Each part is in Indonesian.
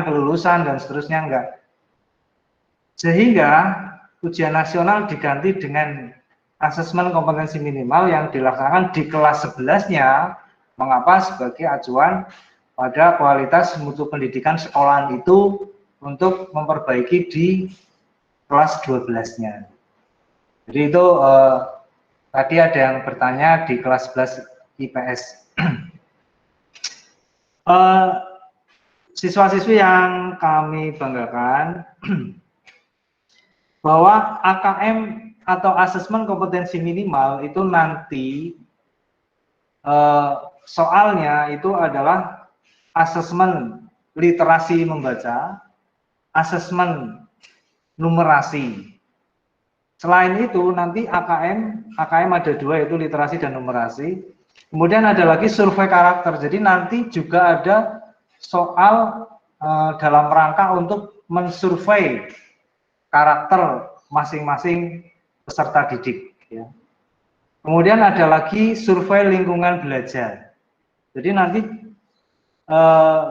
kelulusan dan seterusnya enggak. Sehingga ujian nasional diganti dengan asesmen kompetensi minimal yang dilaksanakan di kelas 11-nya. Mengapa? Sebagai acuan pada kualitas mutu pendidikan sekolahan itu untuk memperbaiki di kelas 12-nya. Jadi itu tadi ada yang bertanya di kelas 11 IPS. Siswa-siswi yang kami banggakan, bahwa AKM atau asesmen kompetensi minimal itu nanti soalnya itu adalah asesmen literasi membaca, asesmen numerasi. Selain itu nanti AKM ada dua, yaitu literasi dan numerasi. Kemudian ada lagi survei karakter. Jadi nanti juga ada soal dalam rangka untuk mensurvei karakter masing-masing peserta didik. Ya. Kemudian ada lagi survei lingkungan belajar. Jadi nanti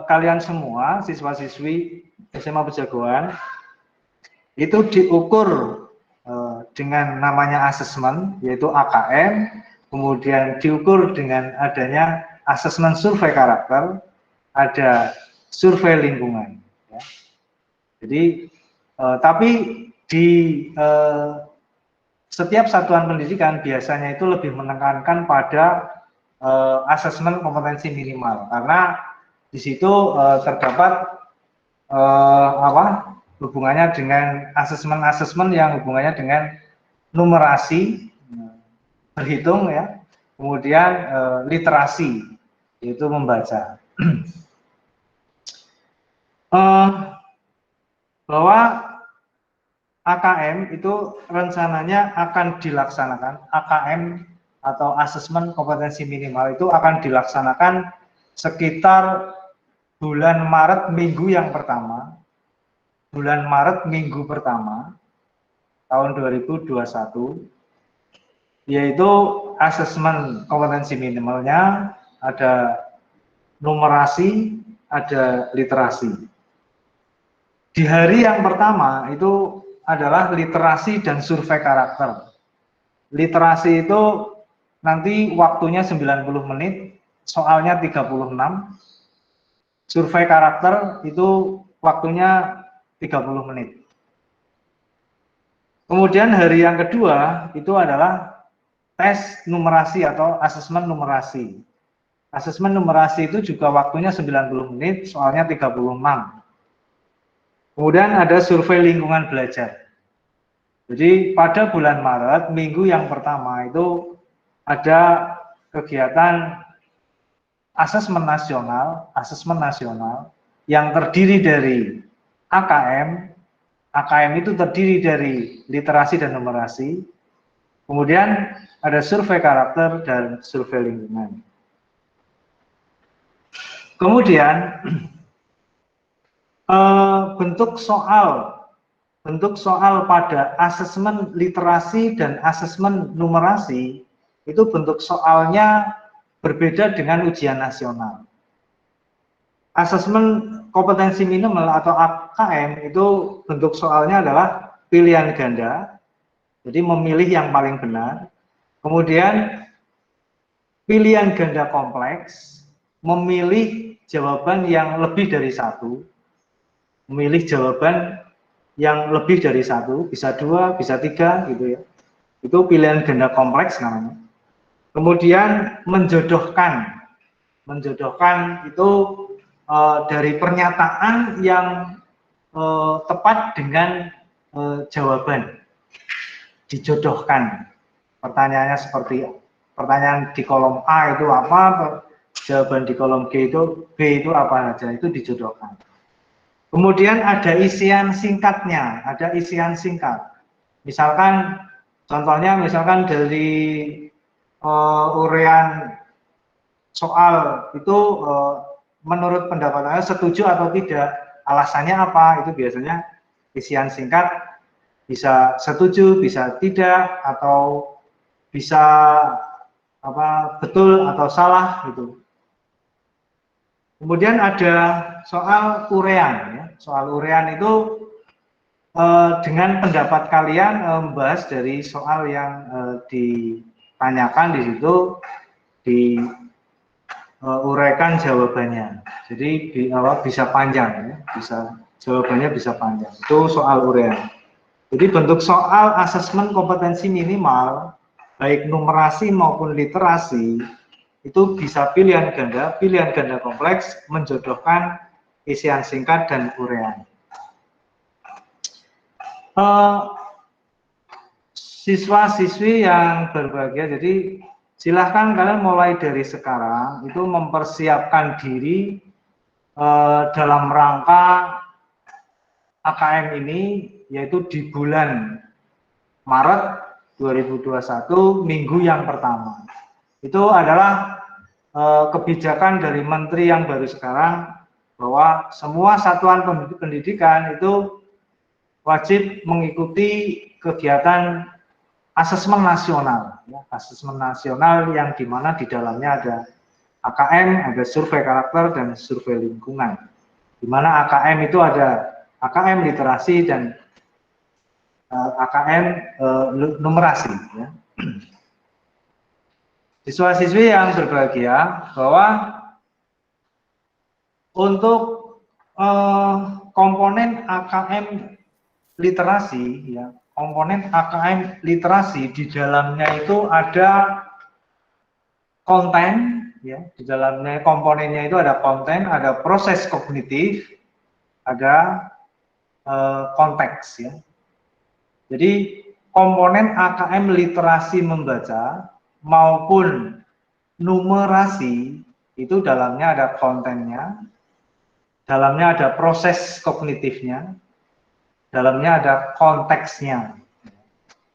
kalian semua siswa-siswi SMA Pejagoan itu diukur dengan namanya asesmen, yaitu AKM, kemudian diukur dengan adanya asesmen survei karakter, ada survei lingkungan. Ya. Jadi, tapi di setiap satuan pendidikan biasanya itu lebih menekankan pada asesmen kompetensi minimal, karena di situ terdapat hubungannya dengan asesmen-asesmen yang hubungannya dengan numerasi, berhitung ya, kemudian literasi, yaitu membaca. Bahwa AKM itu rencananya akan dilaksanakan, AKM atau asesmen kompetensi minimal itu akan dilaksanakan sekitar bulan Maret minggu yang pertama, bulan Maret minggu pertama tahun 2021, yaitu asesmen kompetensi minimalnya ada numerasi, ada literasi. Di hari yang pertama itu adalah literasi dan survei karakter. Literasi itu nanti waktunya 90 menit, soalnya 36. Survei karakter itu waktunya 30 menit. Kemudian hari yang kedua itu adalah tes numerasi atau asesmen numerasi. Asesmen numerasi itu juga waktunya 90 menit, soalnya 36. Kemudian ada survei lingkungan belajar. Jadi pada bulan Maret, minggu yang pertama itu ada kegiatan asesmen nasional yang terdiri dari AKM. AKM itu terdiri dari literasi dan numerasi. Kemudian ada survei karakter dan survei lingkungan. Kemudian bentuk soal pada asesmen literasi dan asesmen numerasi itu bentuk soalnya berbeda dengan ujian nasional. Asesmen kompetensi minimal atau AKM itu bentuk soalnya adalah pilihan ganda, jadi memilih yang paling benar. Kemudian pilihan ganda kompleks, memilih jawaban yang lebih dari satu, memilih jawaban yang lebih dari satu, bisa dua, bisa tiga, gitu ya. Itu pilihan ganda kompleks namanya. Kemudian menjodohkan itu dari pernyataan yang tepat dengan jawaban, dijodohkan. Pertanyaannya seperti pertanyaan di kolom A itu apa, jawaban di kolom B itu apa saja, itu dijodohkan. Kemudian ada isian singkatnya, ada isian singkat. Misalkan, contohnya misalkan dari urean soal itu menurut pendapatnya setuju atau tidak, alasannya apa, itu biasanya isian singkat, bisa setuju, bisa tidak, atau bisa betul atau salah gitu. Kemudian ada soal urean. Ya. Soal urean itu dengan pendapat kalian membahas dari soal yang ditanyakan di situ, diuraikan jawabannya. Jadi bisa panjang, ya. Jawabannya bisa panjang. Itu soal urean. Jadi bentuk soal asesmen kompetensi minimal, baik numerasi maupun literasi, itu bisa pilihan ganda kompleks, menjodohkan isian singkat dan urean. Siswa-siswi yang berbahagia, jadi silahkan kalian mulai dari sekarang itu mempersiapkan diri dalam rangka AKM ini, yaitu di bulan Maret 2021, minggu yang pertama. Itu adalah kebijakan dari menteri yang baru sekarang, bahwa semua satuan pendidikan itu wajib mengikuti kegiatan asesmen nasional, ya, asesmen nasional yang dimana di dalamnya ada AKM, ada survei karakter dan survei lingkungan. Dimana AKM itu ada AKM literasi dan AKM numerasi. Ya. Siswa-siswi yang berbahagia, bahwa untuk komponen AKM literasi, ya, komponen AKM literasi di dalamnya itu ada konten, ya, di dalamnya komponennya itu ada konten, ada proses kognitif, ada konteks, ya. Jadi komponen AKM literasi membaca maupun numerasi itu dalamnya ada kontennya, dalamnya ada proses kognitifnya, dalamnya ada konteksnya.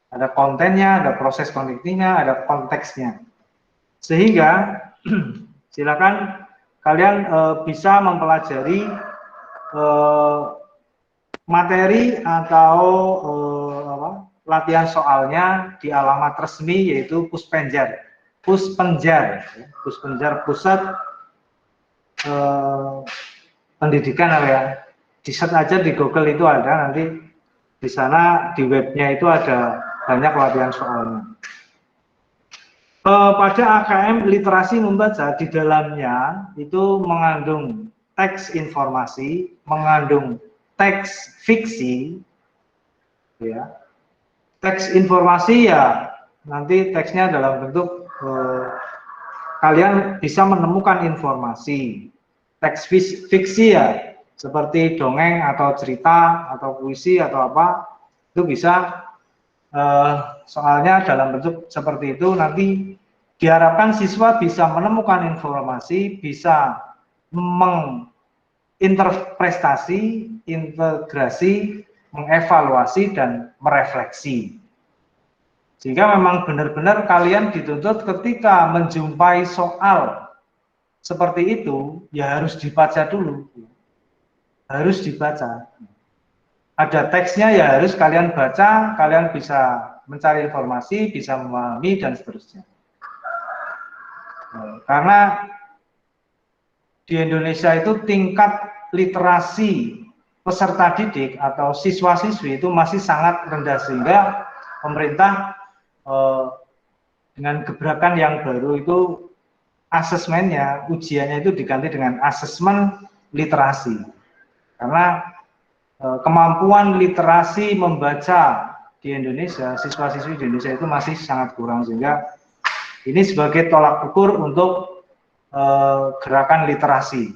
Ada kontennya, ada proses kognitifnya, ada konteksnya. Sehingga silakan kalian bisa mempelajari materi atau latihan soalnya di alamat resmi, yaitu Puspenjar. Puspenjar, Pusat Pendidikan ya. Di search aja di Google itu ada, nanti di sana di webnya itu ada banyak latihan soalnya. Pada AKM literasi membaca, di dalamnya itu mengandung teks informasi, mengandung teks fiksi, ya. Teks informasi ya nanti teksnya dalam bentuk kalian bisa menemukan informasi. Teks fiksi ya seperti dongeng atau cerita atau puisi atau apa, itu bisa soalnya dalam bentuk seperti itu. Nanti diharapkan siswa bisa menemukan informasi, bisa menginterpretasi, integrasi, mengevaluasi, dan merefleksi. Sehingga memang benar-benar kalian dituntut ketika menjumpai soal seperti itu, ya harus dibaca dulu. Harus dibaca. Ada teksnya ya harus kalian baca, kalian bisa mencari informasi, bisa memahami, dan seterusnya. Karena di Indonesia itu tingkat literasi peserta didik atau siswa-siswi itu masih sangat rendah, sehingga pemerintah dengan gebrakan yang baru itu asesmennya, ujiannya itu diganti dengan asesmen literasi. Karena kemampuan literasi membaca di Indonesia, siswa-siswi di Indonesia itu masih sangat kurang, sehingga ini sebagai tolak ukur untuk gerakan literasi.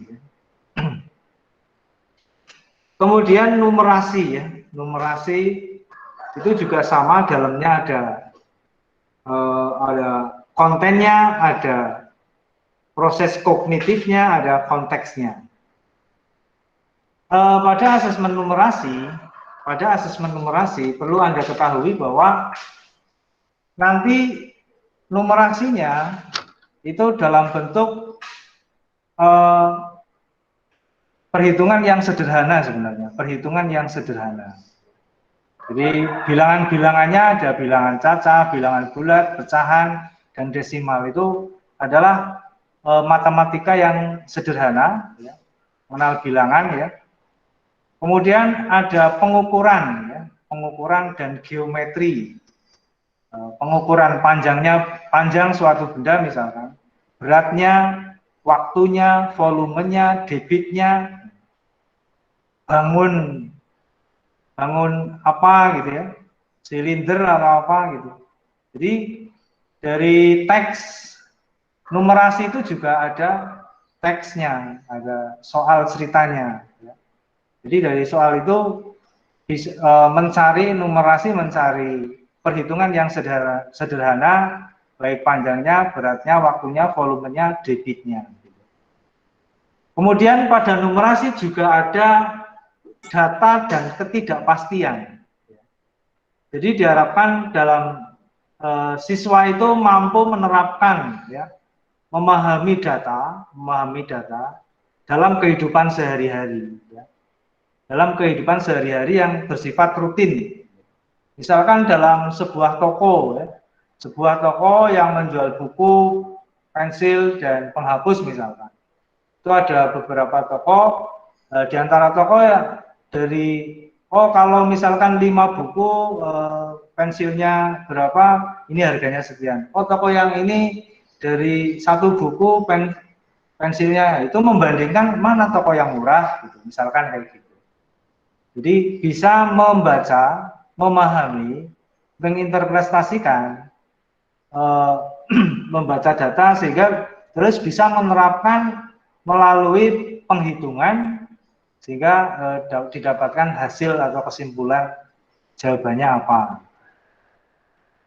Kemudian numerasi, ya, numerasi itu juga sama, dalamnya ada kontennya, ada proses kognitifnya, ada konteksnya. Pada asesmen numerasi perlu Anda ketahui bahwa nanti numerasinya itu dalam bentuk perhitungan yang sederhana sebenarnya, perhitungan yang sederhana. Jadi bilangan-bilangannya ada bilangan cacah, bilangan bulat, pecahan, dan desimal. Itu adalah matematika yang sederhana, ya, mengenal bilangan, ya. Kemudian ada pengukuran, ya, pengukuran dan geometri. Pengukuran panjang suatu benda misalkan, beratnya, waktunya, volumenya, debitnya, bangun apa gitu ya, silinder atau apa gitu. Jadi dari teks numerasi itu juga ada teksnya, ada soal ceritanya. Ya. Jadi dari soal itu bisa, mencari numerasi, mencari perhitungan yang sederhana, baik panjangnya, beratnya, waktunya, volumenya, debitnya. Kemudian pada numerasi juga ada data dan ketidakpastian. Jadi diharapkan dalam siswa itu mampu menerapkan, ya, memahami data dalam kehidupan sehari-hari, ya. Dalam kehidupan sehari-hari yang bersifat rutin. Misalkan dalam sebuah toko, ya, sebuah toko yang menjual buku, pensil, dan penghapus misalkan. Itu ada beberapa toko, di antara toko ya dari, oh kalau misalkan 5 buku, pensilnya berapa, ini harganya sekian. Oh toko yang ini dari 1 buku pensilnya, itu membandingkan mana toko yang murah, gitu, misalkan kayak gitu. Jadi bisa membaca, memahami, menginterpretasikan, membaca data sehingga terus bisa menerapkan melalui penghitungan sehingga didapatkan hasil atau kesimpulan jawabannya apa.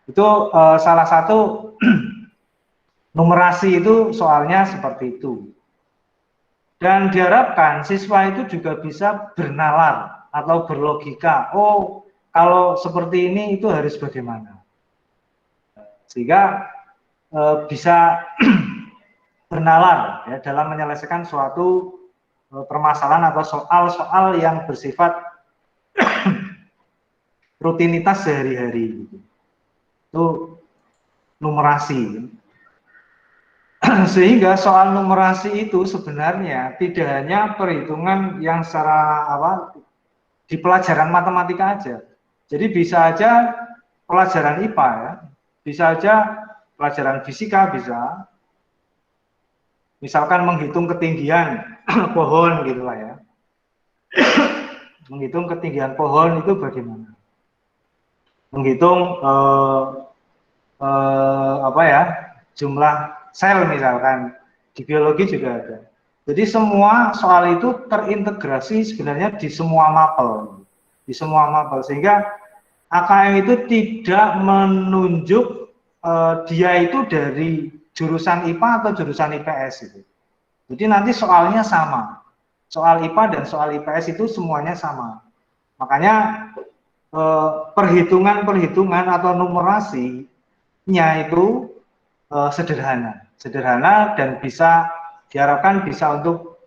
Itu salah satu numerasi itu soalnya seperti itu. Dan diharapkan siswa itu juga bisa bernalar atau berlogika. Oh, kalau seperti ini itu harus bagaimana? Sehingga bisa bernalar, ya, dalam menyelesaikan suatu permasalahan atau soal-soal yang bersifat rutinitas sehari-hari. Itu numerasi. Sehingga soal numerasi itu sebenarnya tidak hanya perhitungan yang secara di pelajaran matematika aja. Jadi bisa aja pelajaran IPA, ya, bisa aja pelajaran fisika bisa. Misalkan menghitung ketinggian pohon gitulah ya. Menghitung ketinggian pohon itu bagaimana? Menghitung jumlah sel misalkan, di biologi juga ada. Jadi semua soal itu terintegrasi sebenarnya di semua mapel, sehingga AKM itu tidak menunjuk dia itu dari jurusan IPA atau jurusan IPS itu. Jadi nanti soalnya sama, soal IPA dan soal IPS itu semuanya sama. Makanya perhitungan atau numerasinya itu sederhana dan bisa diharapkan bisa untuk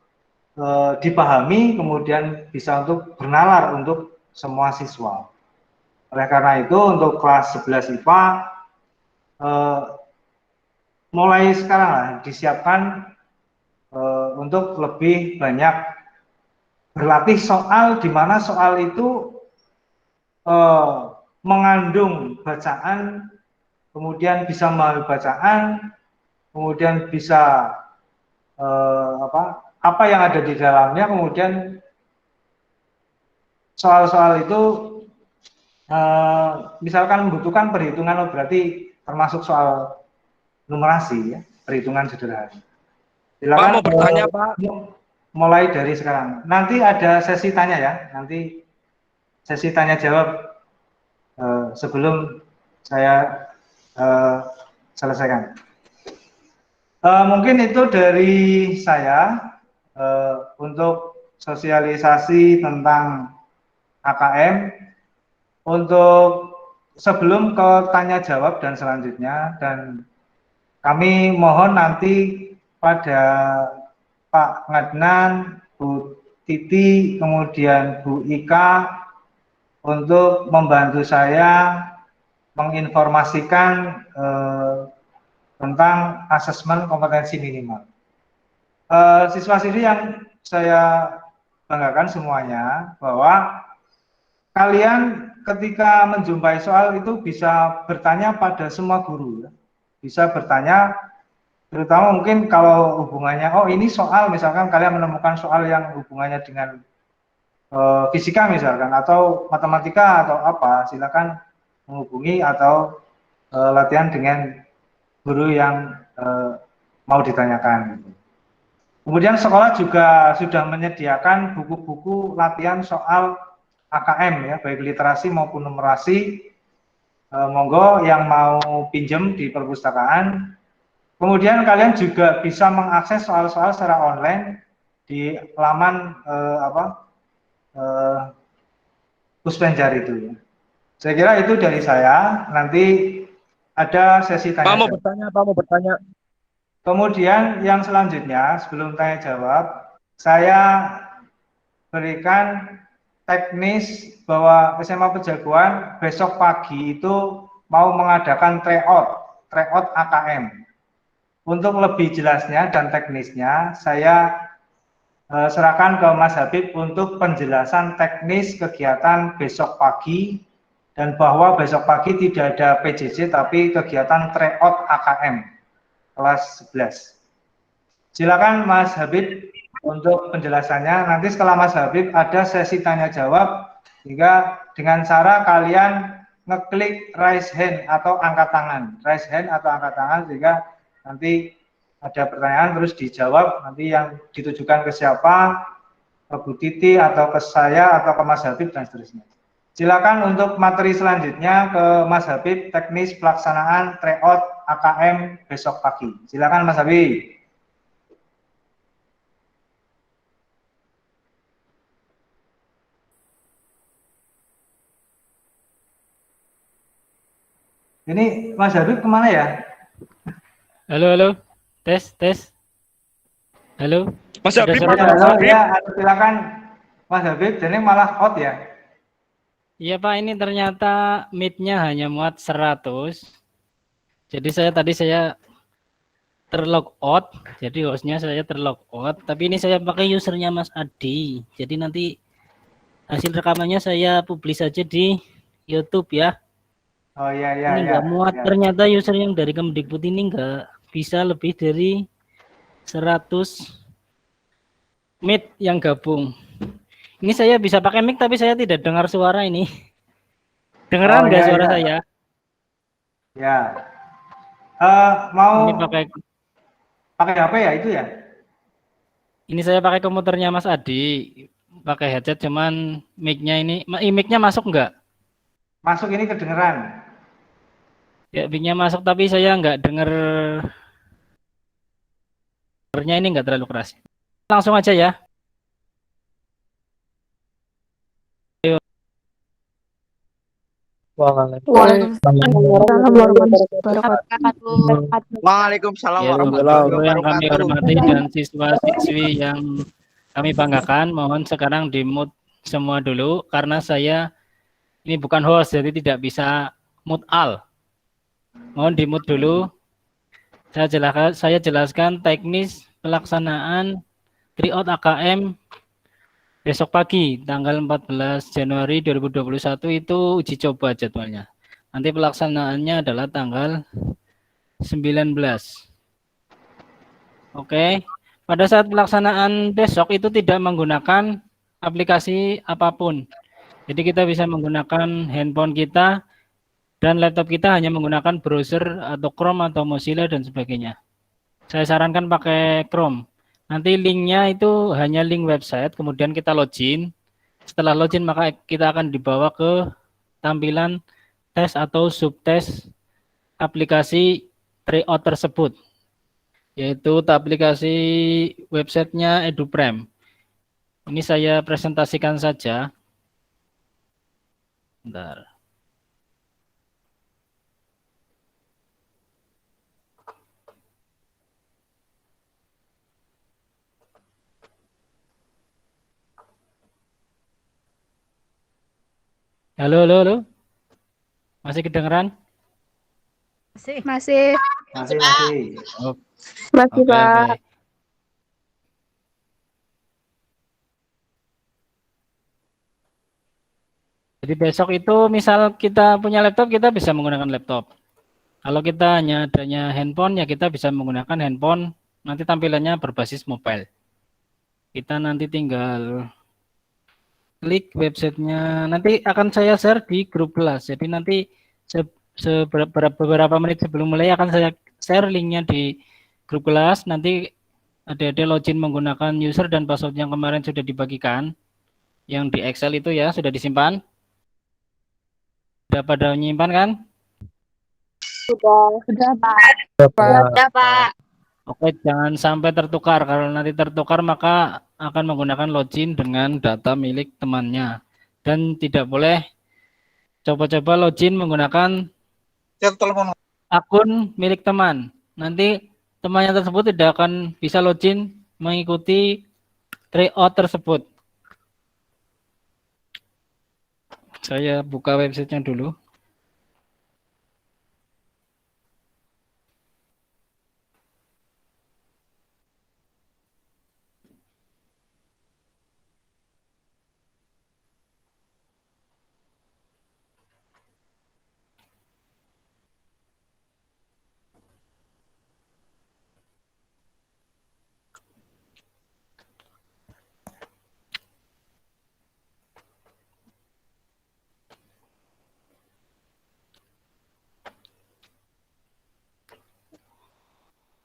dipahami, kemudian bisa untuk bernalar untuk semua siswa. Oleh karena itu untuk kelas 11 IPA mulai sekarang lah disiapkan untuk lebih banyak berlatih soal, di mana soal itu mengandung bacaan, kemudian bisa memahami bacaan, kemudian bisa apa yang ada di dalamnya, kemudian soal-soal itu misalkan membutuhkan perhitungan, berarti termasuk soal numerasi, ya, perhitungan sederhana. Silakan, Pak mau bertanya Pak. Mulai dari sekarang. Nanti ada sesi tanya ya, nanti sesi tanya jawab sebelum saya selesaikan. Mungkin itu dari saya untuk sosialisasi tentang AKM. Untuk sebelum ke tanya jawab dan selanjutnya, dan kami mohon nanti pada Pak Ngadnan, Bu Titi, kemudian Bu Ika untuk membantu saya menginformasikan tentang asesmen kompetensi minimal. siswa-siswi yang saya banggakan semuanya, bahwa kalian ketika menjumpai soal itu bisa bertanya pada semua guru, ya. Bisa bertanya, terutama mungkin kalau hubungannya, oh ini soal, misalkan kalian menemukan soal yang hubungannya dengan fisika misalkan, atau matematika atau apa, silakan menghubungi atau latihan dengan guru yang mau ditanyakan. Gitu. Kemudian sekolah juga sudah menyediakan buku-buku latihan soal AKM ya, baik literasi maupun numerasi. Monggo yang mau pinjem di perpustakaan. Kemudian kalian juga bisa mengakses soal-soal secara online di laman Puspenjar itu ya. Saya kira itu dari saya. Nanti ada sesi tanya jawab. Pak mau bertanya. Kemudian yang selanjutnya sebelum tanya jawab, saya berikan teknis bahwa SMA Pejagoan besok pagi itu mau mengadakan tryout AKM. Untuk lebih jelasnya dan teknisnya, saya serahkan ke Mas Habib untuk penjelasan teknis kegiatan besok pagi, dan bahwa besok pagi tidak ada PJJ tapi kegiatan tryout AKM kelas 11. Silakan Mas Habib untuk penjelasannya. Nanti setelah Mas Habib ada sesi tanya jawab, sehingga dengan cara kalian ngeklik raise hand atau angkat tangan, sehingga nanti ada pertanyaan terus dijawab, nanti yang ditujukan ke siapa, ke Bu Titi atau ke saya atau ke Mas Habib dan seterusnya. Silakan untuk materi selanjutnya ke Mas Habib, teknis pelaksanaan tryout AKM besok pagi. Silakan Mas Habib. Ini Mas Habib kemana ya? Halo. Tes. Halo. Mas Habib, Halo, ya, silakan Mas Habib. Jadi malah out ya? Iya Pak, ini ternyata meet-nya hanya muat 100. Jadi tadi saya terlog out. Jadi hostnya saya terlog out. Tapi ini saya pakai usernya Mas Adi. Jadi nanti hasil rekamannya saya publis saja di YouTube ya. Oh iya. Ini nggak muat. Ya. Ternyata user yang dari Kemdikbud ini nggak bisa lebih dari 100 meet yang gabung. Ini saya bisa pakai mic tapi saya tidak dengar suara ini. Dengeran nggak suara saya? Ya. Mau ini pakai HP ya itu ya? Ini saya pakai komputernya Mas Adi. Pakai headset cuman mic-nya masuk nggak? Masuk, ini kedengeran. Ya, mic-nya masuk tapi saya nggak dengar. Ini nggak terlalu keras. Langsung aja ya. Waalaikumsalam warahmatullahi wabarakatuh. Yang kami hormati dan siswa-siswi yang kami banggakan, mohon sekarang di-mute semua dulu karena saya ini bukan host jadi tidak bisa mute all. Mohon di-mute dulu. Saya jelaskan teknis pelaksanaan tryout AKM besok pagi tanggal 14 Januari 2021 itu uji coba jadwalnya. Nanti pelaksanaannya adalah tanggal 19. Oke. Pada saat pelaksanaan besok itu tidak menggunakan aplikasi apapun. Jadi kita bisa menggunakan handphone kita dan laptop kita hanya menggunakan browser atau Chrome atau Mozilla dan sebagainya. Saya sarankan pakai Chrome. Nanti linknya itu hanya link website, kemudian kita login. Setelah login maka kita akan dibawa ke tampilan tes atau subtes aplikasi tryout tersebut. Yaitu aplikasi websitenya EduPrem. Ini saya presentasikan saja. Bentar. Halo. Masih kedengeran? Masih. Masih. Masih, Pak. Okay. Jadi besok itu misal kita punya laptop, kita bisa menggunakan laptop. Kalau kita hanya adanya handphone, ya kita bisa menggunakan handphone. Nanti tampilannya berbasis mobile. Kita nanti tinggal klik websitenya. Nanti akan saya share di grup kelas. Jadi nanti beberapa menit sebelum mulai akan saya share linknya di grup kelas. Nanti ada login menggunakan user dan password yang kemarin sudah dibagikan. Yang di Excel itu ya, sudah disimpan. Sudah pada menyimpan kan? Sudah, Pak. Sudah, Pak. Oke, jangan sampai tertukar. Kalau nanti tertukar maka akan menggunakan login dengan data milik temannya. Dan tidak boleh coba-coba login menggunakan akun milik teman. Nanti temannya tersebut tidak akan bisa login mengikuti tryout tersebut. Saya buka websitenya dulu.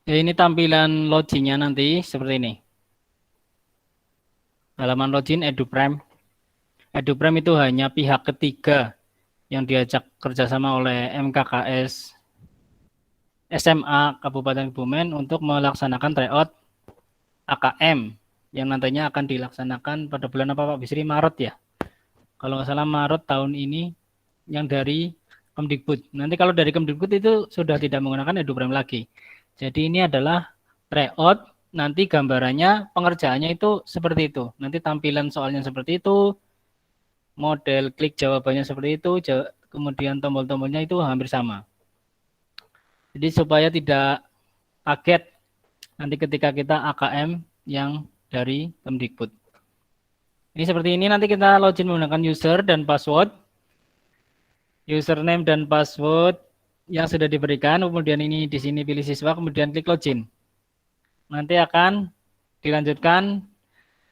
Ya, ini tampilan loginnya nanti seperti ini. Halaman login EduPrime. EduPrime itu hanya pihak ketiga yang diajak kerjasama oleh MKKS SMA Kabupaten Kebumen untuk melaksanakan tryout AKM yang nantinya akan dilaksanakan pada bulan apa Pak Bisri? Maret ya. Kalau nggak salah Maret tahun ini yang dari Kemdikbud. Nanti kalau dari Kemdikbud itu sudah tidak menggunakan EduPrime lagi. Jadi ini adalah tryout, nanti gambarannya, pengerjaannya itu seperti itu. Nanti tampilan soalnya seperti itu, model klik jawabannya seperti itu, kemudian tombol-tombolnya itu hampir sama. Jadi supaya tidak kaget nanti ketika kita AKM yang dari Kemdikbud. Ini seperti ini, nanti kita login menggunakan user dan password. Username dan password yang sudah diberikan, kemudian ini di sini pilih siswa, kemudian klik login. Nanti akan dilanjutkan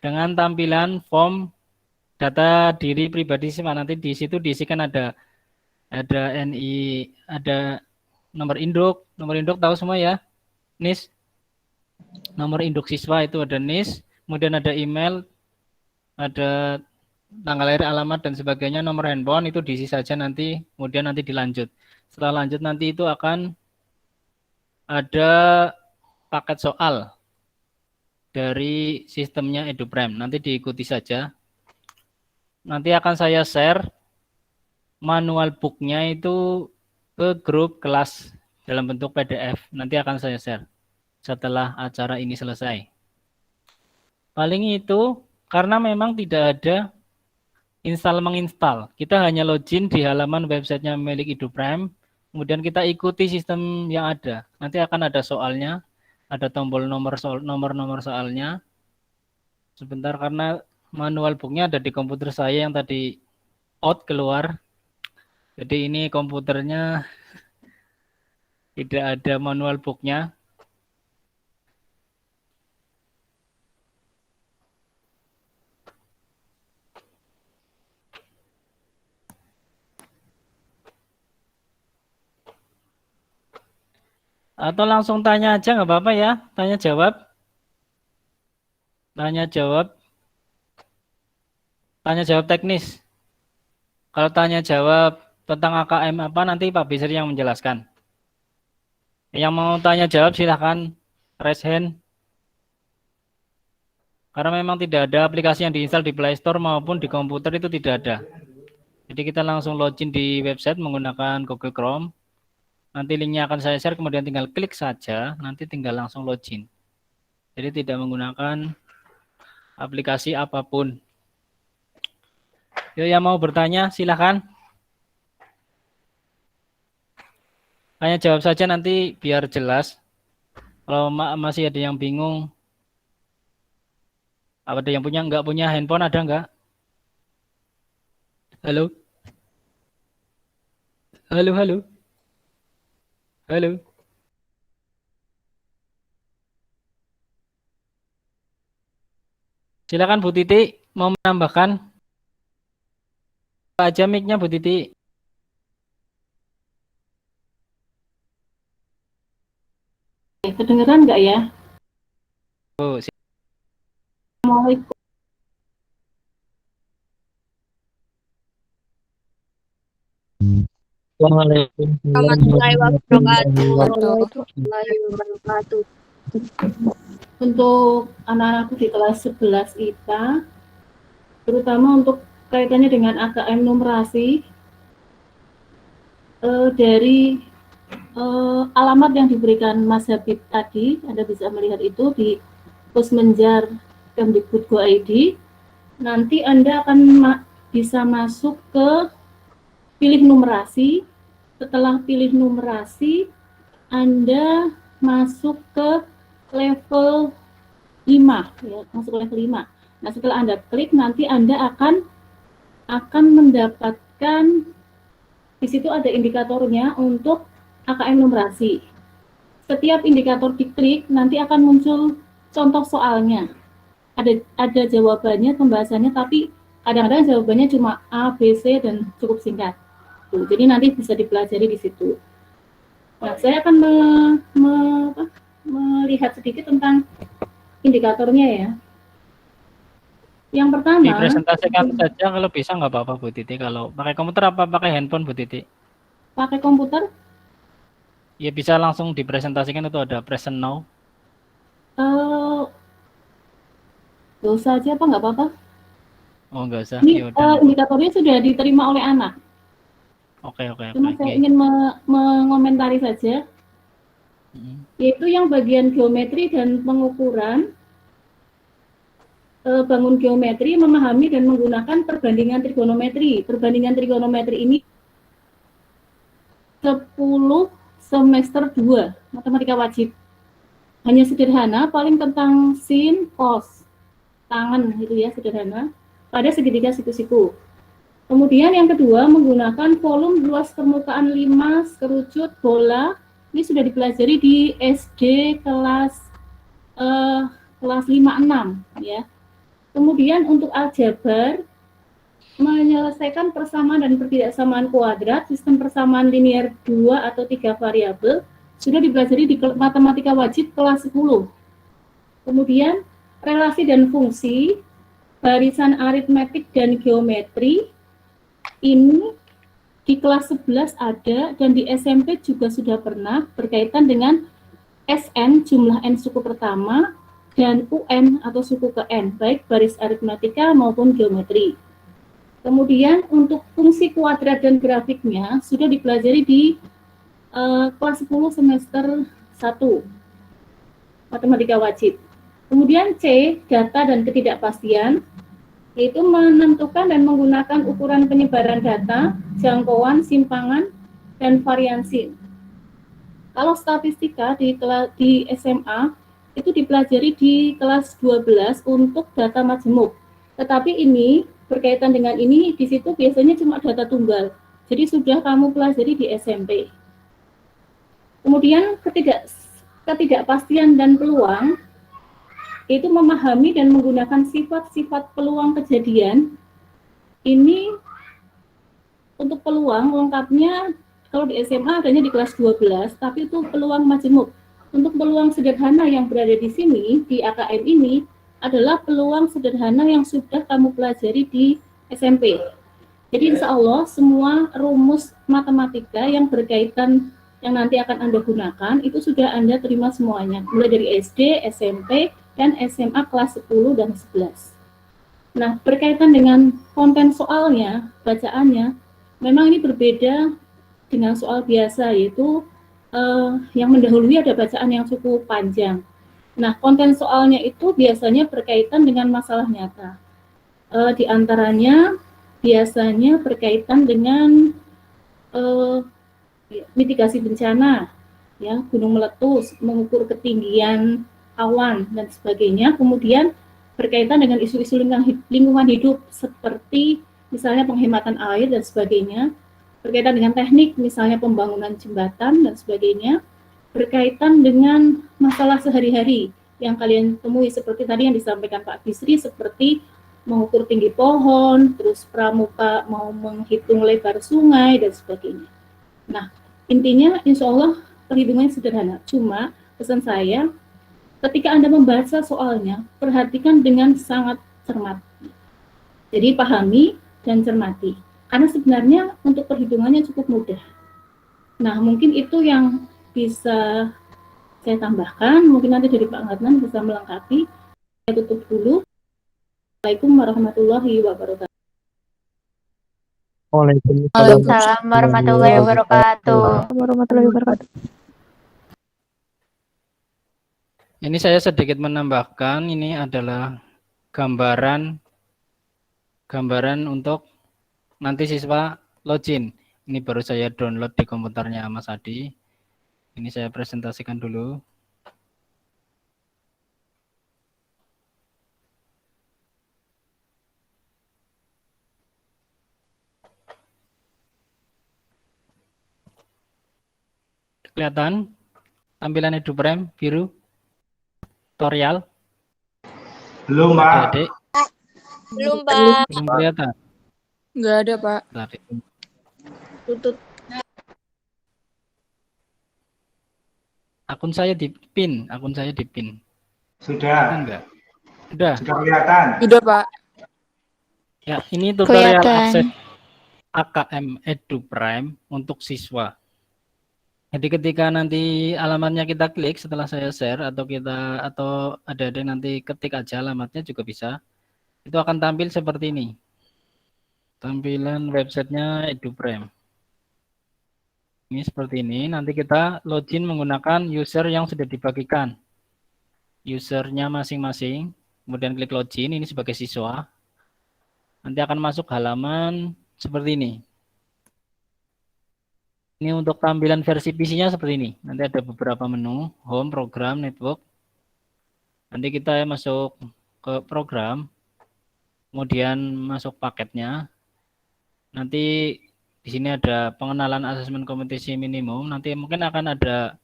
dengan tampilan form data diri pribadi siswa. Nanti di situ diisikan ada NI, ada nomor induk tahu semua ya, NIS. Nomor induk siswa itu ada NIS, kemudian ada email, ada tanggal lahir, alamat dan sebagainya, nomor handphone itu diisi saja nanti, kemudian nanti dilanjut. Setelah lanjut nanti itu akan ada paket soal dari sistemnya EduPrime. Nanti diikuti saja. Nanti akan saya share manual booknya itu ke grup kelas dalam bentuk PDF. Nanti akan saya share setelah acara ini selesai. Paling itu karena memang tidak ada menginstal. Kita hanya login di halaman websitenya milik EduPrime. Kemudian kita ikuti sistem yang ada. Nanti akan ada soalnya, ada tombol nomor soalnya. Sebentar karena manual booknya ada di komputer saya yang tadi out keluar. Jadi ini komputernya tidak ada manual booknya. Atau langsung tanya aja nggak apa-apa ya, tanya jawab. Tanya jawab teknis. Kalau tanya jawab tentang AKM apa nanti Pak Bisri yang menjelaskan. Yang mau tanya jawab silahkan raise hand. Karena memang tidak ada aplikasi yang diinstal di Play Store maupun di komputer itu tidak ada. Jadi kita langsung login di website menggunakan Google Chrome. Nanti linknya akan saya share, kemudian tinggal klik saja, nanti tinggal langsung login. Jadi tidak menggunakan aplikasi apapun. Yuk, yang mau bertanya silahkan. Tanya jawab saja nanti biar jelas. Kalau masih ada yang bingung, ada yang nggak punya handphone, ada nggak? Halo? Halo, halo. Halo. Silakan Bu Titi, mau menambahkan apa aja mic-nya Bu Titi? Kedengeran nggak ya? Oh, Assalamualaikum. Warahmatullahi wabarakatuh. Untuk anak-anakku di kelas 11 IPA, terutama untuk kaitannya dengan AKM numerasi, dari alamat yang diberikan Mas Habib tadi, Anda bisa melihat itu di Pusmenjar Kemdikbud.go.id. Nanti Anda akan bisa masuk ke pilih numerasi. Setelah pilih numerasi, Anda masuk ke level 5, ya, masuk level 5. Nah, setelah Anda klik, nanti Anda akan mendapatkan, di situ ada indikatornya untuk AKM numerasi. Setiap indikator diklik, nanti akan muncul contoh soalnya. Ada jawabannya, pembahasannya, tapi kadang-kadang jawabannya cuma A, B, C, dan cukup singkat. Jadi nanti bisa dipelajari di situ. Nah, saya akan melihat sedikit tentang indikatornya ya. Yang pertama, dipresentasikan saja kalau bisa, nggak apa-apa Bu Titi. Kalau pakai komputer apa pakai handphone Bu Titi? pakai komputer, Ya bisa langsung dipresentasikan, itu ada present now. nggak usah aja apa nggak apa-apa. Oh, nggak usah. Ini Ya udah. indikatornya sudah diterima oleh anak. Oke. Cuma saya ingin mengomentari saja, yaitu yang bagian geometri dan pengukuran, bangun geometri, memahami dan menggunakan perbandingan trigonometri. Perbandingan trigonometri ini 10 semester 2, matematika wajib. Hanya sederhana, paling tentang sin, cos, tangan itu ya, sederhana, pada segitiga siku-siku. Kemudian yang kedua, menggunakan volume luas permukaan 5, kerucut, bola. Ini sudah dipelajari di SD kelas 5-6 ya. Kemudian untuk aljabar, menyelesaikan persamaan dan pertidaksamaan kuadrat, sistem persamaan linear 2 atau 3 variabel, sudah dipelajari di matematika wajib kelas 10. Kemudian relasi dan fungsi, barisan aritmetik dan geometri, ini di kelas 11 ada, dan di SMP juga sudah pernah, berkaitan dengan SN, jumlah N suku pertama, dan UN atau suku ke N, baik baris aritmetika maupun geometri. Kemudian untuk fungsi kuadrat dan grafiknya sudah dipelajari di kelas 10 semester 1, matematika wajib. Kemudian C, data dan ketidakpastian, yaitu menentukan dan menggunakan ukuran penyebaran data, jangkauan, simpangan, dan variansi. Kalau statistika di SMA, itu dipelajari di kelas 12 untuk data majemuk. Tetapi ini, berkaitan dengan ini, di situ biasanya cuma data tunggal. Jadi sudah kamu pelajari di SMP. Kemudian ketidakpastian dan peluang, itu memahami dan menggunakan sifat-sifat peluang kejadian. Ini untuk peluang lengkapnya kalau di SMA adanya di kelas 12, tapi itu peluang majemuk. Untuk peluang sederhana yang berada di sini, di AKM ini, adalah peluang sederhana yang sudah kamu pelajari di SMP. Jadi insya Allah semua rumus matematika yang berkaitan yang nanti akan Anda gunakan, itu sudah Anda terima semuanya, mulai dari SD, SMP, dan SMA kelas 10 dan 11. Nah, berkaitan dengan konten soalnya, bacaannya, memang ini berbeda dengan soal biasa, yaitu yang mendahului ada bacaan yang cukup panjang. Nah, konten soalnya itu biasanya berkaitan dengan masalah nyata. Di antaranya biasanya berkaitan dengan mitigasi bencana, ya, gunung meletus, mengukur ketinggian awan dan sebagainya. Kemudian berkaitan dengan isu-isu lingkungan hidup seperti misalnya penghematan air dan sebagainya. berkaitan dengan teknik, misalnya pembangunan jembatan dan sebagainya, berkaitan dengan masalah sehari-hari yang kalian temui seperti tadi yang disampaikan Pak Bisri, seperti mengukur tinggi pohon, terus pramuka mau menghitung lebar sungai dan sebagainya. Nah, intinya insya Allah perhitungannya sederhana. Cuma pesan saya, ketika Anda membaca soalnya, perhatikan dengan sangat cermat. Jadi pahami dan cermati. Karena sebenarnya untuk perhitungannya cukup mudah. Nah, mungkin itu yang bisa saya tambahkan. Mungkin nanti dari Pak Ngatnan bisa melengkapi. Saya tutup dulu. Assalamualaikum warahmatullahi wabarakatuh. Waalaikumsalam warahmatullahi wabarakatuh. warahmatullahi wabarakatuh. Ini saya sedikit menambahkan, ini adalah gambaran untuk nanti siswa login. Ini baru saya download di komputernya Mas Adi. Ini saya presentasikan dulu. Kelihatan tampilan EduPrime biru tutorial? Belum, Pak. Adik-adik Belum, Pak. belum kelihatan. Nggak ada, Pak. Tadi. Tutup. Akun saya di pin. Sudah. Enggak? Sudah. Sudah kelihatan. Udah, Pak. Ya, ini tutorial Kelihatan. akses AKM EduPrime untuk siswa. Jadi ketika nanti alamatnya kita klik setelah saya share atau ada nanti ketik aja alamatnya juga bisa. Itu akan tampil seperti ini. Tampilan websitenya EduPrime. Ini seperti ini. Nanti kita login menggunakan user yang sudah dibagikan. Usernya masing-masing. Kemudian klik login. Ini sebagai siswa. Nanti akan masuk halaman seperti ini. Ini untuk tampilan versi PC-nya seperti ini. Nanti ada beberapa menu, home, program, network. Nanti kita masuk ke program, kemudian masuk paketnya. Nanti di sini ada pengenalan asesmen kompetisi minimum. Nanti mungkin akan ada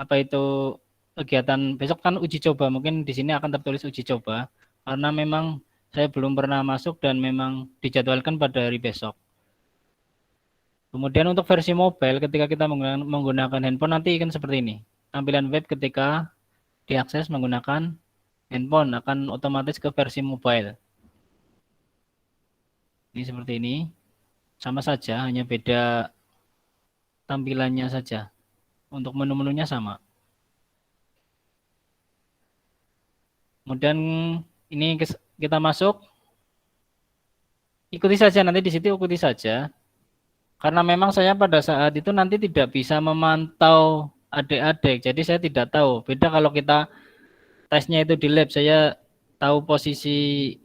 apa itu kegiatan besok kan uji coba. Mungkin di sini akan tertulis uji coba karena memang saya belum pernah masuk dan memang dijadwalkan pada hari besok. Kemudian untuk versi mobile ketika kita menggunakan handphone nanti kan seperti ini. Tampilan web ketika diakses menggunakan handphone akan otomatis ke versi mobile. Ini seperti ini. Sama saja, hanya beda tampilannya saja. Untuk menu-menunya sama. Kemudian ini kita masuk. Ikuti saja, nanti di situ ikuti saja. Karena memang saya pada saat itu nanti tidak bisa memantau adik-adik, jadi saya tidak tahu. Beda kalau kita tesnya itu di lab, saya tahu posisi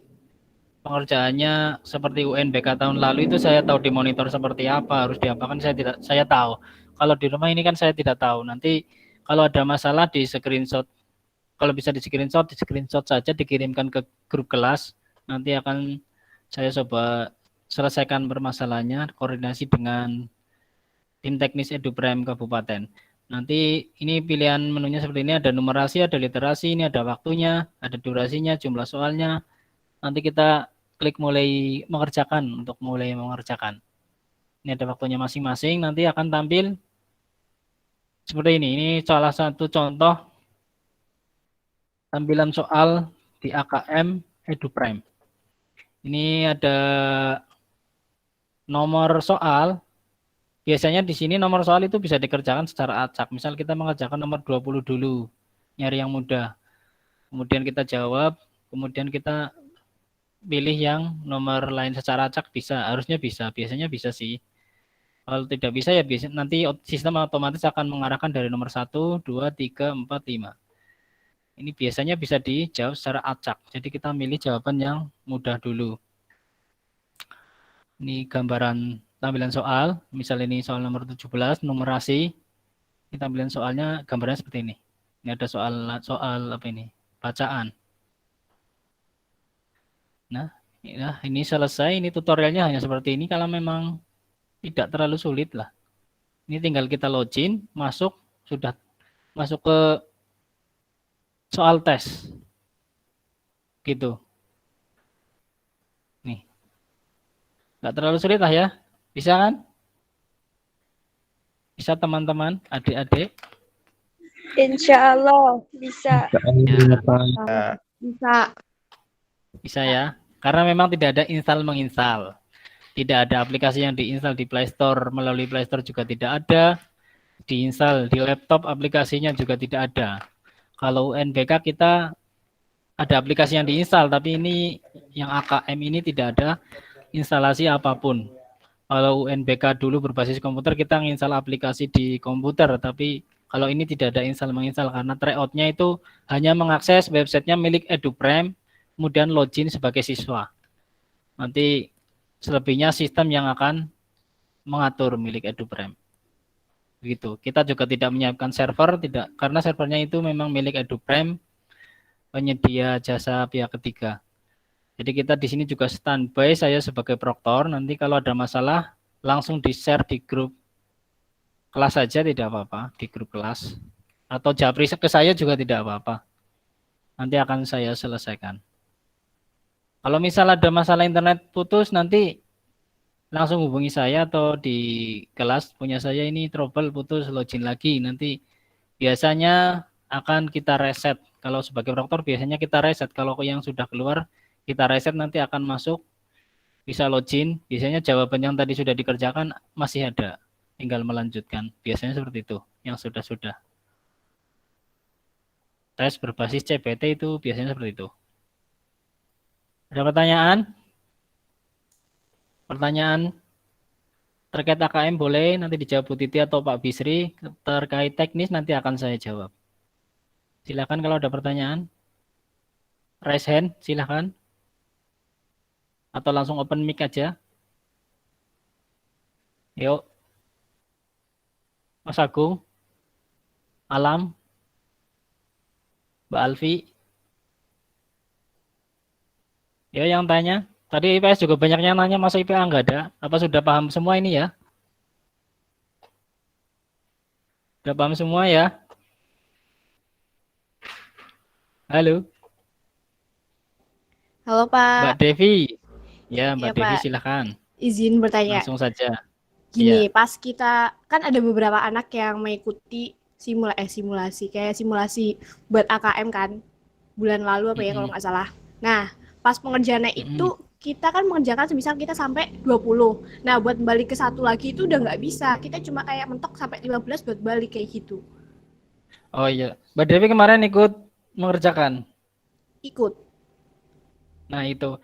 pengerjaannya seperti UNBK tahun lalu itu saya tahu di monitor seperti apa, harus diapakan saya tahu. Kalau di rumah ini kan saya tidak tahu. Nanti kalau ada masalah di screenshot, kalau bisa di screenshot saja dikirimkan ke grup kelas. Nanti akan saya coba selesaikan permasalahannya, koordinasi dengan tim teknis EduPrime Kabupaten. Nanti ini pilihan menunya seperti ini, ada numerasi, ada literasi, ini ada waktunya, ada durasinya, jumlah soalnya. Nanti kita klik mulai mengerjakan untuk mulai mengerjakan. Ini ada waktunya masing-masing, nanti akan tampil seperti ini. Ini salah satu contoh tampilan soal di AKM EduPrime. Ini ada nomor soal, biasanya di sini nomor soal itu bisa dikerjakan secara acak. Misal kita mengerjakan nomor 20 dulu, nyari yang mudah. Kemudian kita jawab, kemudian kita pilih yang nomor lain secara acak bisa, harusnya bisa, biasanya bisa sih. Kalau tidak bisa ya nanti sistem otomatis akan mengarahkan dari nomor 1, 2, 3, 4, 5. Ini biasanya bisa dijawab secara acak. Jadi kita milih jawaban yang mudah dulu. Ini gambaran tampilan soal, misal ini soal nomor 17, numerasi. Ini tampilan soalnya gambarnya seperti ini. Ini ada soal apa ini? Bacaan. Nah, ini selesai. Ini tutorialnya hanya seperti ini. Kalau memang Tidak terlalu sulit lah. Ini tinggal kita login, masuk, sudah masuk ke soal tes. Gitu. Nih. Nggak terlalu sulit lah ya. Bisa kan? Bisa teman-teman, adik-adik? Insya Allah bisa. Ya, Bisa. bisa ya. Karena memang tidak ada install menginstal. Tidak ada aplikasi yang diinstal di Play Store, melalui Play Store juga tidak ada. Diinstal di laptop aplikasinya juga tidak ada. Kalau UNBK kita ada aplikasi yang diinstal, tapi ini yang AKM ini tidak ada instalasi apapun. Kalau UNBK dulu berbasis komputer, kita menginstal aplikasi di komputer, tapi kalau ini tidak ada install menginstal karena tryout-nya itu hanya mengakses websitenya milik EduPrime, kemudian login sebagai siswa. Nanti selebihnya sistem yang akan mengatur milik EduPrime. Begitu. Kita juga tidak menyiapkan server, tidak, karena servernya itu memang milik EduPrime, penyedia jasa pihak ketiga. Jadi kita di sini juga standby, saya sebagai proktor, nanti kalau ada masalah langsung di-share di grup kelas saja, tidak apa-apa, di grup kelas. Atau japri ke saya juga tidak apa-apa. Nanti akan saya selesaikan. Kalau misal ada masalah internet putus, nanti langsung hubungi saya atau di kelas punya saya ini trouble putus, login lagi. Nanti biasanya akan kita reset. Kalau sebagai proktor biasanya kita reset. Kalau yang sudah keluar, kita reset, nanti akan masuk, bisa login. Biasanya jawaban yang tadi sudah dikerjakan masih ada, tinggal melanjutkan. Biasanya seperti itu, yang sudah-sudah. Tes berbasis CBT itu biasanya seperti itu. Ada pertanyaan? Pertanyaan terkait AKM boleh nanti dijawab Bu Titi atau Pak Bisri. Terkait teknis nanti akan saya jawab. Silakan kalau ada pertanyaan. Raise hand, silakan. Atau langsung open mic aja. Yuk. Mas Agung. Alam. Mbak Alfi. Ya yang tanya. Tadi IPS juga banyak yang nanya, masa IPA nggak ada? Apa sudah paham semua ini ya? Sudah paham semua ya? Halo. Halo Pak, Mbak Devi. Ya, Mbak ya Devi Pak, silakan. izin bertanya. Langsung saja. Gini, Iya. pas kita kan ada beberapa anak yang mengikuti simulasi buat AKM kan, bulan lalu apa ya kalau nggak salah. Nah, pas pengerjaannya itu kita kan mengerjakan semisal kita sampai 20. Nah, buat balik ke satu lagi itu udah nggak bisa. Kita cuma kayak mentok sampai 15 buat balik kayak gitu. Oh iya, Mbak Devi kemarin ikut mengerjakan. Ikut. Nah itu,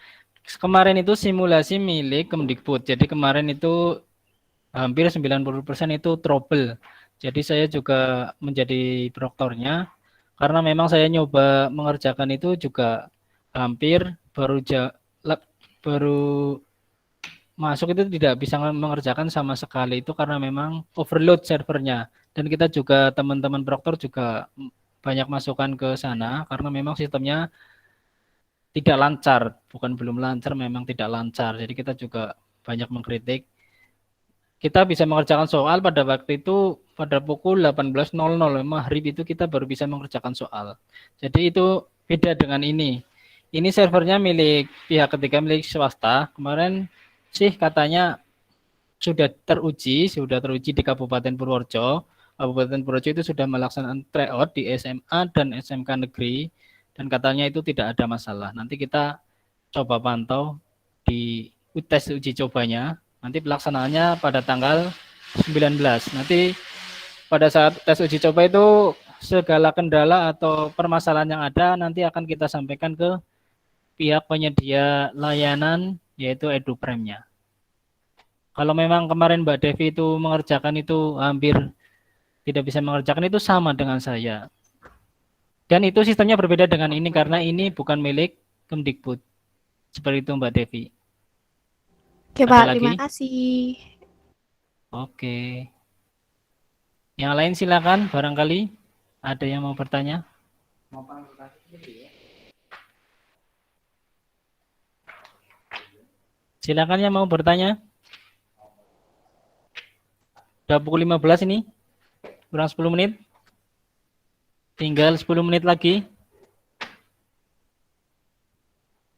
kemarin itu simulasi milik Kemdikbud. Jadi kemarin itu hampir 90% itu trouble. Jadi saya juga menjadi proktornya. Karena memang saya nyoba mengerjakan itu juga hampir baru masuk itu tidak bisa mengerjakan sama sekali itu karena memang overload servernya. Dan kita juga teman-teman proktor juga banyak masukan ke sana karena memang sistemnya tidak lancar, bukan belum lancar, memang tidak lancar. Jadi kita juga banyak mengkritik. Kita bisa mengerjakan soal pada waktu itu pada pukul 18.00 maghrib itu kita baru bisa mengerjakan soal. Jadi itu beda dengan ini. Ini servernya milik pihak ketiga, milik swasta. Kemarin sih katanya sudah teruji di Kabupaten Purworejo. Kabupaten Purworejo itu sudah melaksanakan tryout di SMA dan SMK negeri dan katanya itu tidak ada masalah. Nanti kita coba pantau di tes uji cobanya. Nanti pelaksanaannya pada tanggal 19. Nanti pada saat tes uji coba itu segala kendala atau permasalahan yang ada nanti akan kita sampaikan ke pihak penyedia layanan yaitu EduPrime-nya. Kalau memang kemarin Mbak Devi itu mengerjakan itu hampir tidak bisa mengerjakan itu sama dengan saya. Dan itu sistemnya berbeda dengan ini karena ini bukan milik Kemdikbud. Seperti itu Mbak Devi. Oke Ada Pak, lagi? terima kasih. Oke. Yang lain silakan barangkali ada yang mau bertanya. Silakan yang mau bertanya. Udah pukul 15 ini. Kurang 10 menit. Tinggal 10 menit lagi.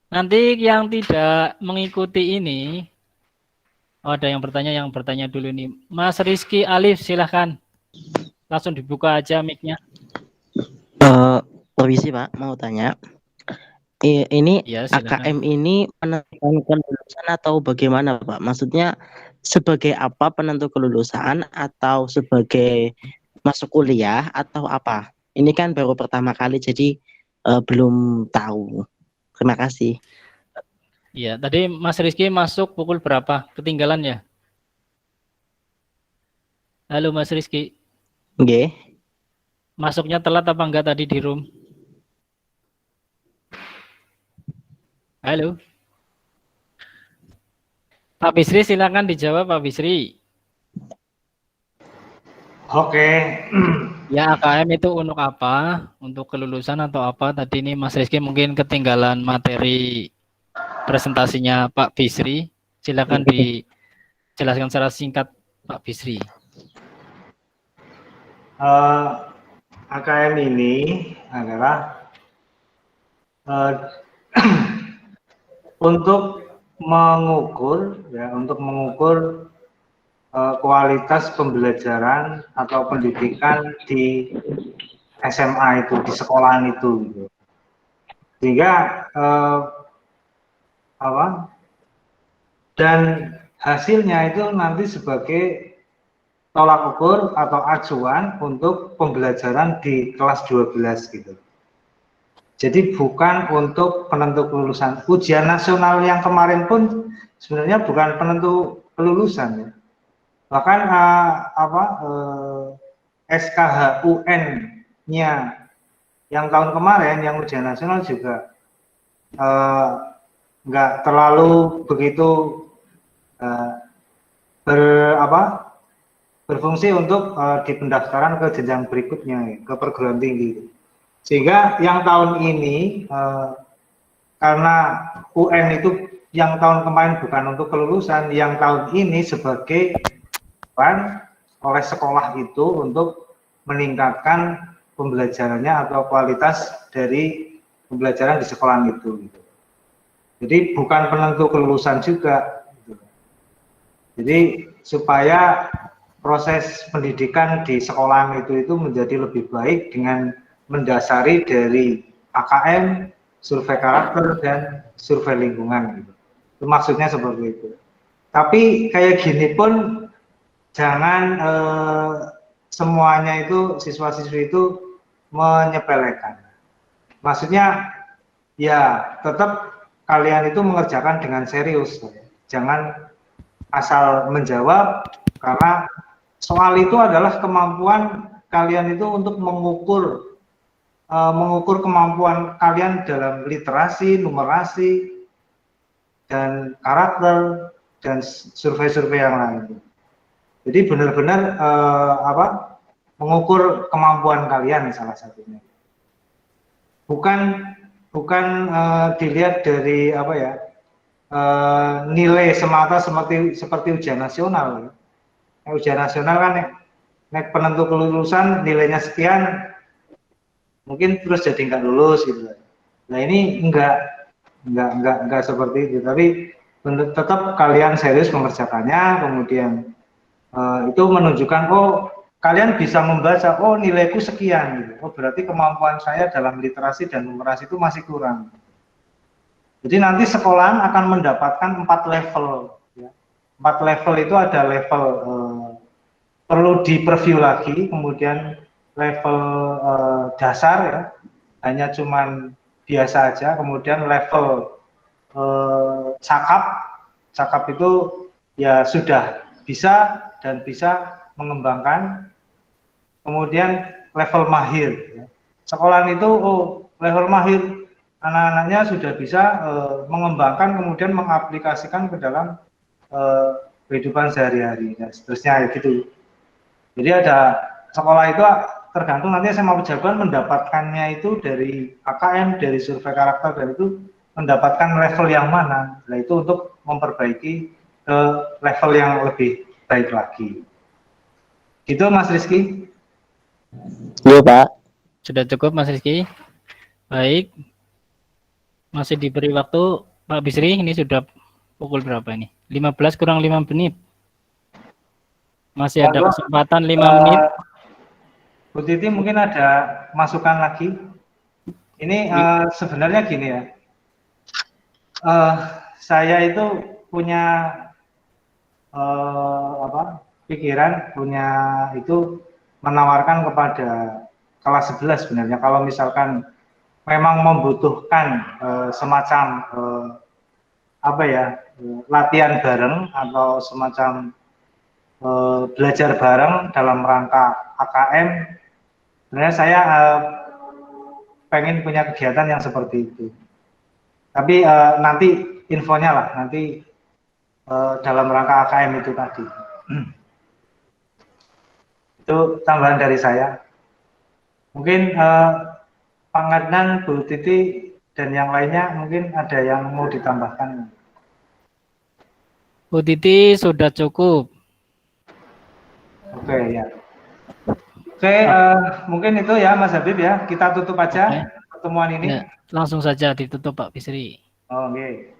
Nanti yang tidak mengikuti ini, ada yang bertanya dulu ini. Mas Rizky Alif, silahkan. Langsung dibuka aja mic-nya. Permisi Pak, mau tanya. Ini Ya, silakan. AKM ini penentuan kelulusan atau bagaimana Pak? Maksudnya sebagai apa penentu kelulusan atau sebagai masuk kuliah atau apa? Ini kan baru pertama kali jadi belum tahu. Terima kasih. Ya, tadi Mas Rizky masuk pukul berapa? Ketinggalan ya? Halo Mas Rizky. Nggih. Masuknya telat apa enggak tadi di room? Halo. Pak Bisri silakan dijawab Pak Bisri. Oke. Ya AKM itu untuk apa? Untuk kelulusan atau apa? Tadi ini Mas Rizky mungkin ketinggalan materi presentasinya Pak Bisri. Silakan dijelaskan secara singkat Pak Bisri. AKM ini adalah untuk mengukur kualitas pembelajaran atau pendidikan di SMA itu, di sekolahan itu, gitu. Sehingga dan hasilnya itu nanti sebagai tolak ukur atau acuan untuk pembelajaran di kelas 12 gitu. Jadi bukan untuk penentu kelulusan. Ujian nasional yang kemarin pun sebenarnya bukan penentu kelulusan ya. Bahkan SKH UN-nya yang tahun kemarin yang ujian nasional juga nggak terlalu begitu berfungsi untuk di pendaftaran ke jenjang berikutnya, ke perguruan tinggi. Sehingga yang tahun ini karena UN itu yang tahun kemarin bukan untuk kelulusan, yang tahun ini sebagai oleh sekolah itu untuk meningkatkan pembelajarannya atau kualitas dari pembelajaran di sekolah itu. Jadi bukan penentu kelulusan juga. Jadi supaya proses pendidikan di sekolah itu menjadi lebih baik dengan mendasari dari AKM, survei karakter dan survei lingkungan gitu. Itu maksudnya seperti itu. Tapi kayak gini pun jangan semuanya itu siswa-siswi itu menyepelekan. Maksudnya ya tetap kalian itu mengerjakan dengan serius. Jangan asal menjawab, karena soal itu adalah kemampuan kalian itu untuk mengukur kemampuan kalian dalam literasi, numerasi, dan karakter, dan survei-survei yang lain. Jadi benar-benar mengukur kemampuan kalian salah satunya. Bukan dilihat dari nilai semata seperti ujian nasional. Ujian nasional kan nek penentu kelulusan nilainya sekian, mungkin terus jadi nggak lulus gitu. Nah ini enggak seperti itu, tapi tetap kalian serius mengerjakannya, kemudian itu menunjukkan kalian bisa membaca, nilaiku sekian gitu. Berarti kemampuan saya dalam literasi dan numerasi itu masih kurang. Jadi nanti sekolahan akan mendapatkan 4 level ya. 4 level itu ada level perlu di-preview lagi, kemudian level dasar ya, hanya cuman biasa aja, kemudian level cakap itu ya sudah bisa dan bisa mengembangkan, kemudian level mahir ya. Sekolahan itu level mahir, anak-anaknya sudah bisa mengembangkan, kemudian mengaplikasikan ke dalam kehidupan sehari-hari dan seterusnya gitu. Jadi ada sekolah itu tergantung nanti SMA Pejaban mendapatkannya itu dari AKM, dari survei karakter, dan itu mendapatkan level yang mana. Nah itu untuk memperbaiki ke level yang lebih baik lagi. Gitu Mas Rizky. Iya Pak. Sudah cukup Mas Rizky? Baik. Masih diberi waktu Pak Bisri, ini sudah pukul berapa ini? 15 kurang 5 menit. Masih ada Lalu, kesempatan 5 menit. Bu Titi mungkin ada masukan lagi. Ini sebenarnya gini ya. Saya itu punya pikiran, punya itu menawarkan kepada kelas 11 sebenarnya kalau misalkan memang membutuhkan semacam latihan bareng atau semacam belajar bareng dalam rangka AKM. Sebenarnya saya pengen punya kegiatan yang seperti itu. Tapi nanti infonya lah, nanti dalam rangka AKM itu tadi. Itu tambahan dari saya. Mungkin Pak Ngadnan, Bu Titi, dan yang lainnya mungkin ada yang mau ditambahkan. Bu Titi sudah cukup. Oke, ya. Oke, mungkin itu ya Mas Habib ya. Kita tutup aja pertemuan ini. Ya, langsung saja ditutup Pak Bisri. Oke.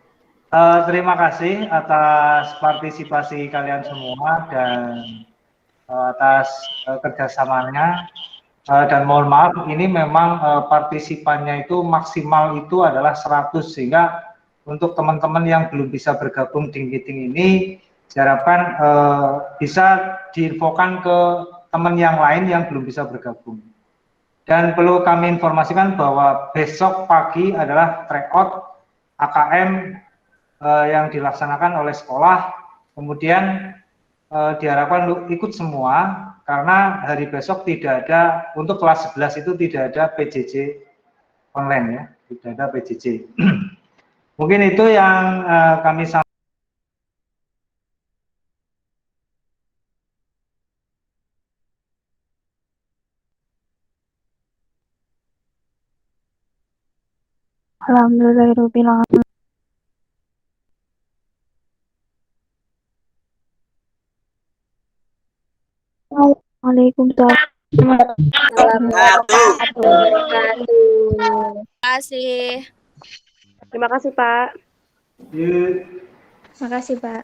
Terima kasih atas partisipasi kalian semua dan atas kerjasamanya. Dan mohon maaf, ini memang partisipannya itu maksimal itu adalah 100, sehingga untuk teman-teman yang belum bisa bergabung di meeting ini, diharapkan bisa diinfokan ke teman yang lain yang belum bisa bergabung. Dan perlu kami informasikan bahwa besok pagi adalah tryout AKM yang dilaksanakan oleh sekolah, kemudian diharapkan ikut semua, karena hari besok tidak ada, untuk kelas 11 itu tidak ada PJJ online ya, tidak ada PJJ. Mungkin itu yang kami sampaikan. Alhamdulillahirabbil alamin. Waalaikumsalam. kasih. Terima kasih, Pak. Terima kasih, Pak.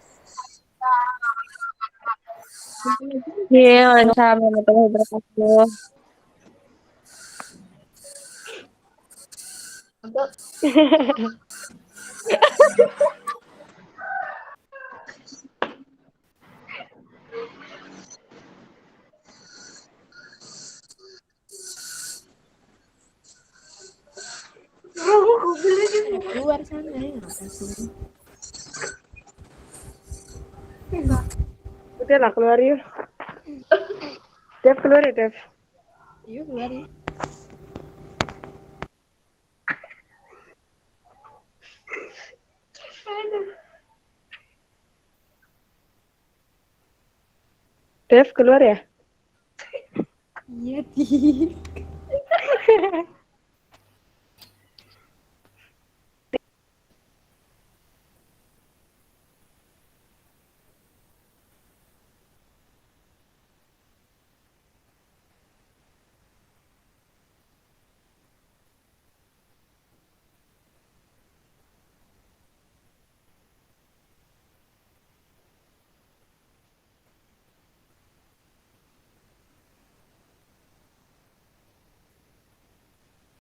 Iya, waalaikumsalam warahmatullahi wabarakatuh. Luar sana ya. Udah lah, keluar yuk. Dev, keluar ya, Dev. Yuk keluar ya. Dev, keluar ya? Iya, Di.